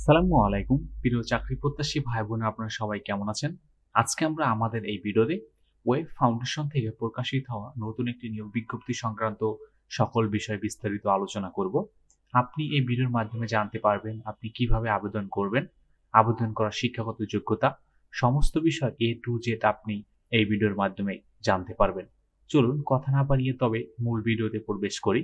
আসসালামু আলাইকুম প্রিয় চাকরি প্রত্যাশী ভাই বোন, আপনারা সবাই কেমন আছেন? আজকে আমরা আমাদের এই ভিডিওতে ওয়েব ফাউন্ডেশন থেকে প্রকাশিত হওয়া নতুন একটি নিয়োগ বিজ্ঞপ্তি সংক্রান্ত সকল বিষয় বিস্তারিত আলোচনা করব। আপনি এই ভিডিওর মাধ্যমে জানতে পারবেন আপনি কিভাবে আবেদন করবেন, আবেদন করার শিক্ষাগত যোগ্যতা, সমস্ত বিষয় A to Z আপনি এই ভিডিওর মাধ্যমে জানতে পারবেন। চলুন কথা না বাড়িয়ে তবে মূল ভিডিওতে প্রবেশ করি।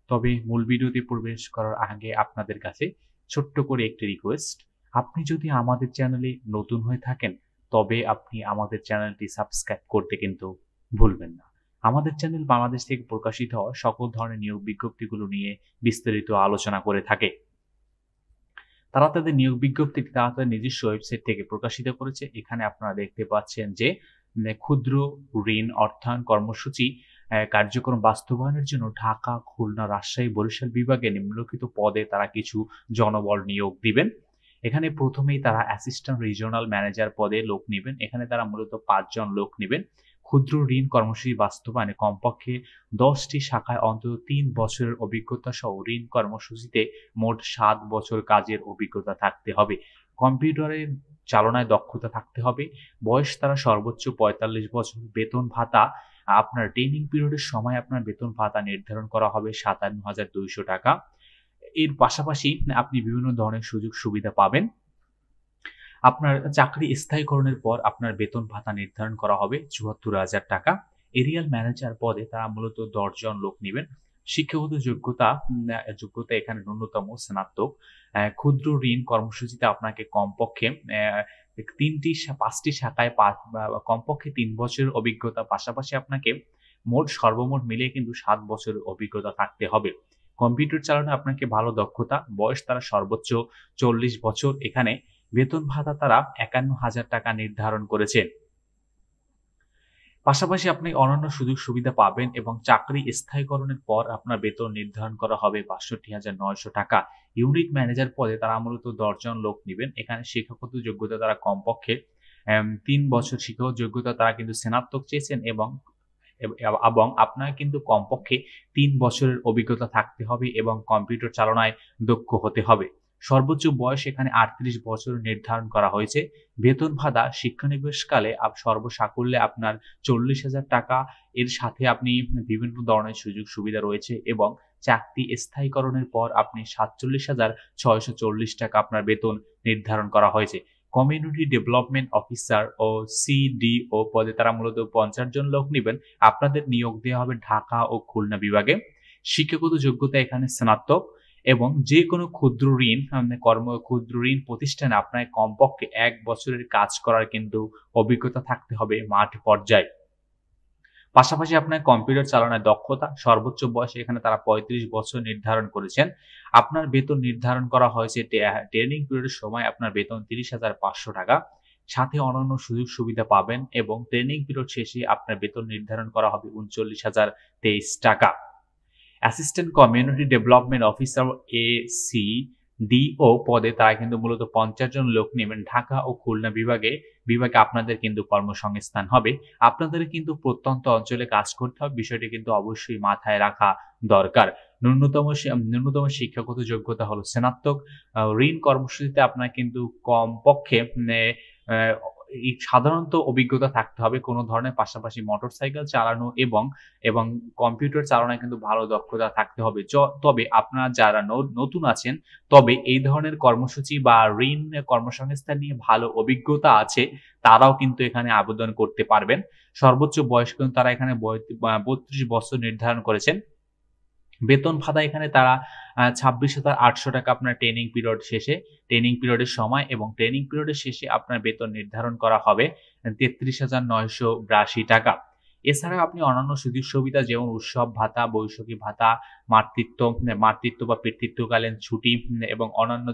তবে মূল ভিডিওতে প্রবেশ করার আগে আপনাদের কাছে ছোট্ট করে একটি রিকোয়েস্ট, আপনি যদি আমাদের চ্যানেলে নতুন হয়ে থাকেন তবে আপনি আমাদের চ্যানেলটি সাবস্ক্রাইব করতে কিন্তু ভুলবেন না। আমাদের চ্যানেল বাংলাদেশ থেকে প্রকাশিত হওয়া সকল ধরনের নিয়োগ বিজ্ঞপ্তিগুলো নিয়ে বিস্তারিত আলোচনা করে থাকে। তারা তাদের নিয়োগ বিজ্ঞপ্তিটি তারা তাদের নিজস্ব ওয়েবসাইট থেকে প্রকাশিত করেছে। এখানে আপনারা দেখতে পাচ্ছেন যে ক্ষুদ্র ঋণ অর্থায়ন কর্মসূচি কার্যক্রম বাস্তবায়নের জন্য ঢাকা, খুলনা, রাজশাহী, বরিশাল বিভাগে নিম্নলিখিত পদে তারা কিছু জনবল নিয়োগ দিবেন। এখানে প্রথমেই তারা অ্যাসিস্ট্যান্ট রিজিওনাল ম্যানেজার পদে লোক নিবেন। এখানে তারা মূলত ৫ জন লোক নিবেন। ক্ষুদ্র ঋণ কর্মসূচি বাস্তবায়নে কমপক্ষে ১০টি শাখায় অন্তত ৩ বছরের অভিজ্ঞতা সহ ঋণ কর্মসূচিতে মোট ৭ বছর কাজের অভিজ্ঞতা থাকতে হবে। কম্পিউটারের চালনায় দক্ষতা থাকতে হবে। বয়স তারা সর্বোচ্চ ৪৫ বছর। বেতন ভাতা আপনার ট্রেনিং পিরিয়ডের সময় আপনার বেতন ভাতা নির্ধারণ করা হবে ৫৭,২০০ টাকা। এর পাশাপাশি আপনি বিভিন্ন ধরনের সুযোগ সুবিধা পাবেন। আপনার চাকরি স্থায়ীকরণের পর আপনার বেতন ভাতা নির্ধারণ করা হবে ৭৪,০০০ টাকা। এরিয়াল ম্যানেজার পদে তারা মূলত ১০ জন লোক নিবেন। শিক্ষাগত যোগ্যতা এখানে ন্যূনতম স্নাতক। ক্ষুদ্র ঋণ কর্মসূচিতে আপনাকে কমপক্ষে ৫টি শাখায় কমপক্ষে ৩ বছরের অভিজ্ঞতা, পাশাপাশি আপনাকে সর্বমোট মিলিয়ে কিন্তু ৭ বছরের অভিজ্ঞতা থাকতে হবে। কম্পিউটার চালানোয় আপনাকে ভালো দক্ষতা, বয়স তারা সর্বোচ্চ ৪০ বছর। এখানে বেতন ভাতা তারা ৫১,০০০ টাকা নির্ধারণ করেছেন। পাশাপাশি আপনি অন্যান্য সুযোগ সুবিধা পাবেন এবং চাকরি স্থায়ীকরণের পর আপনার বেতন নির্ধারণ করা হবে ৬২,৯০০ টাকা। ইউনিট ম্যানেজার পদে তারা মূলত ১০ জন লোক নিবেন। এখানে শিক্ষাগত যোগ্যতা তারা কমপক্ষে ৩ বছর শিক্ষাগত যোগ্যতা তারা কিন্তু স্নাতক চেয়েছেন এবং আপনার কিন্তু কমপক্ষে ৩ বছরের অভিজ্ঞতা থাকতে হবে এবং কম্পিউটার চালনায় দক্ষ হতে হবে। সর্বোচ্চ বয়স এখানে ৩৮ বছর নির্ধারণ করা হয়েছে। বেতন ভাতা শিক্ষানিবেশকালে সর্বসাকুল্যে আপনার ৪০,০০০ টাকা। এর সাথে আপনি বিভিন্ন ধরনের সুযোগ সুবিধা রয়েছে এবং চাকরি স্থায়ীকরণের পর আপনি ৪৭,৬৪০ টাকা আপনার বেতন নির্ধারণ করা হয়েছে। কমিউনিটি ডেভেলপমেন্ট অফিসার ও সিডিও পদে তারা মূলত ৫০ জন লোক নিবেন। আপনাদের নিয়োগ দেওয়া হবে ঢাকা ও খুলনা বিভাগে। শিক্ষাগত যোগ্যতা এখানে স্নাতক এবং যেকোনো ক্ষুদ্র ঋণ প্রতিষ্ঠানে আপনার কমপক্ষে ১ বছরের কাজ করার কিন্তু অভিজ্ঞতা থাকতে হবে মাঠ পর্যায়ে। পাশাপাশি আপনার কম্পিউটার চালানোর দক্ষতা, সর্বোচ্চ বয়স এখানে তারা ৩৫ বছর নির্ধারণ করেছেন। আপনার বেতন নির্ধারণ করা হয়েছে ট্রেনিং পিরিয়ডের সময় আপনার বেতন ৩০,৫০০ টাকা। সাথে অন্যান্য সুযোগ সুবিধা পাবেন এবং ট্রেনিং পিরিয়ড শেষে আপনার বেতন নির্ধারণ করা হবে ৩৯,০২৩ টাকা। Assistant community development officer ACDO পদে তারা কিন্তু মূলত ৫০ জন লোক নেবেন ঢাকা ও খুলনা বিভাগে আপনাদের কিন্তু কর্মসংস্থান হবে। আপনাদের কিন্তু প্রত্যন্ত অঞ্চলে কাজ করতে হবে। বিষয়টি কিন্তু অবশ্যই মাথায় রাখা দরকার। ন্যূনতম শিক্ষাগত যোগ্যতা হলো স্নাতক। ঋণ কর্মসূচিতে আপনার কিন্তু কমপক্ষে সাধারণত অভিজ্ঞতা থাকতে হবে কোনো ধরনের, পাশাপাশি মোটরসাইকেল চালানো এবং কম্পিউটার চালানোয় কিন্তু ভালো দক্ষতা থাকতে হবে। তবে আপনারা যারা নতুন আছেন তবে এই ধরনের কর্মসূচি বা ঋণ কর্মসংস্থান নিয়ে ভালো অভিজ্ঞতা আছে তারাও কিন্তু এখানে আবেদন করতে পারবেন। সর্বোচ্চ বয়স কিন্তু তারা এখানে ৩২ বছর নির্ধারণ করেছেন। বেতন ভাতা এখানে তারা ২৬,৮০০ টাকা আপনার ট্রেনিং পিরিয়ডের সময় এবং ট্রেনিং পিরিয়ডের শেষে আপনার বেতন নির্ধারণ করা হবে ৩৩,৯৮২ টাকা। এছাড়াও আপনি অন্যান্য সুযোগ সুবিধা যেমন উৎসব ভাতা, বৈশাখী ভাতা, মাতৃত্ব বা পিতৃত্বকালীন ছুটি এবং অন্যান্য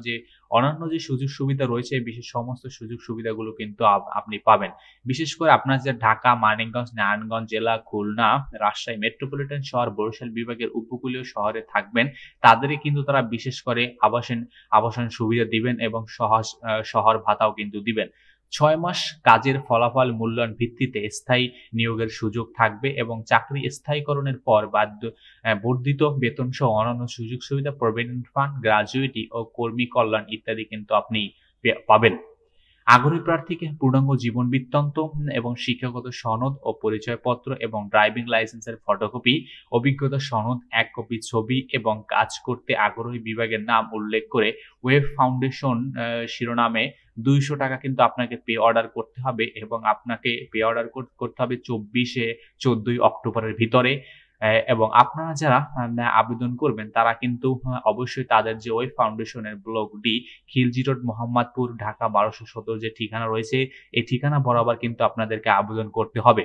যে সুযোগ সুবিধা রয়েছে বিশেষ সমস্ত সুযোগ সুবিধাগুলো কিন্তু আপনি পাবেন। বিশেষ করে আপনার যে ঢাকা, মানিকগঞ্জ, নারায়ণগঞ্জ জেলা, খুলনা, রাজশাহী মেট্রোপলিটন শহর, বরিশাল বিভাগের উপকূলীয় শহরে থাকবেন তাদেরই কিন্তু তারা বিশেষ করে আবাসন সুবিধা দিবেন এবং শহর ভাতাও কিন্তু দিবেন। 6 মাস কাজের ফলাফল মূল্যায়ন ভিত্তিতে স্থায়ী নিয়োগের সুযোগ থাকবে এবং চাকরি স্থায়ীকরণের পর বর্ধিত বেতনসহ অন্যান্য সুযোগ সুবিধা, প্রভিডেন্ট ফান্ড, গ্র্যাচুইটি ও কর্মী কল্যাণ ইত্যাদি কিন্তু আপনি পাবেন। আগ্রহী প্রার্থীকে পূর্ণাঙ্গ জীবন বৃত্তান্ত এবং শিক্ষাগত সনদ ও পরিচয়পত্র এবং ড্রাইভিং লাইসেন্সের ফটোকপি, অভিজ্ঞতা সনদ, ১ কপি ছবি এবং কাজ করতে আগ্রহী বিভাগের নাম উল্লেখ করে ওয়েব ফাউন্ডেশন শিরোনামে ৳২০০ কিন্তু আপনাকে পে অর্ডার করতে হবে এবং আপনাকে পে অর্ডার করতে হবে 14 অক্টোবরের ভিতরে। এবং আপনারা যারা আবেদন করবেন তারা কিন্তু অবশ্যই তাদের যে ওয়েব ফাউন্ডেশনের ব্লকটি খিলজি রোড, মোহাম্মদপুর, ঢাকা ১২১৭ যে ঠিকানা রয়েছে, এই ঠিকানা বরাবর কিন্তু আপনাদেরকে আবেদন করতে হবে।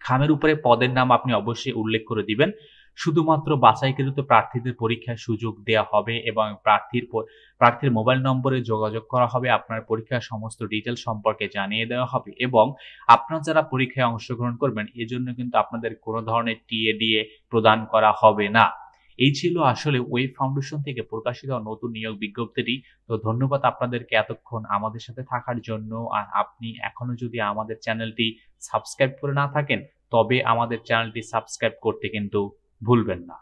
খামের উপরে পদের নাম আপনি অবশ্যই উল্লেখ করে দিবেন। শুধুমাত্র বাছাইকৃত প্রার্থীদের পরীক্ষার সুযোগ দেয়া হবে এবং প্রার্থীর মোবাইল নম্বরে যোগাযোগ করা হবে। আপনার পরীক্ষার সমস্ত ডিটেইলস সম্পর্কে জানিয়ে দেওয়া হবে এবং আপনারা যারা পরীক্ষায় অংশগ্রহণ করবেন এজন্য কিন্তু আপনাদের কোনো ধরনের টিএডিএ প্রদান করা হবে না। এই ছিল আসলে ওয়েব ফাউন্ডেশন থেকে প্রকাশিত নতুন নিয়োগ বিজ্ঞপ্তিটি। তো ধন্যবাদ আপনাদেরকে এতক্ষণ আমাদের সাথে থাকার জন্য। আর আপনি এখনো যদি আমাদের চ্যানেলটি সাবস্ক্রাইব করে না থাকেন, তবে আমাদের চ্যানেলটি সাবস্ক্রাইব করতে কিন্তু ভুলবেন না।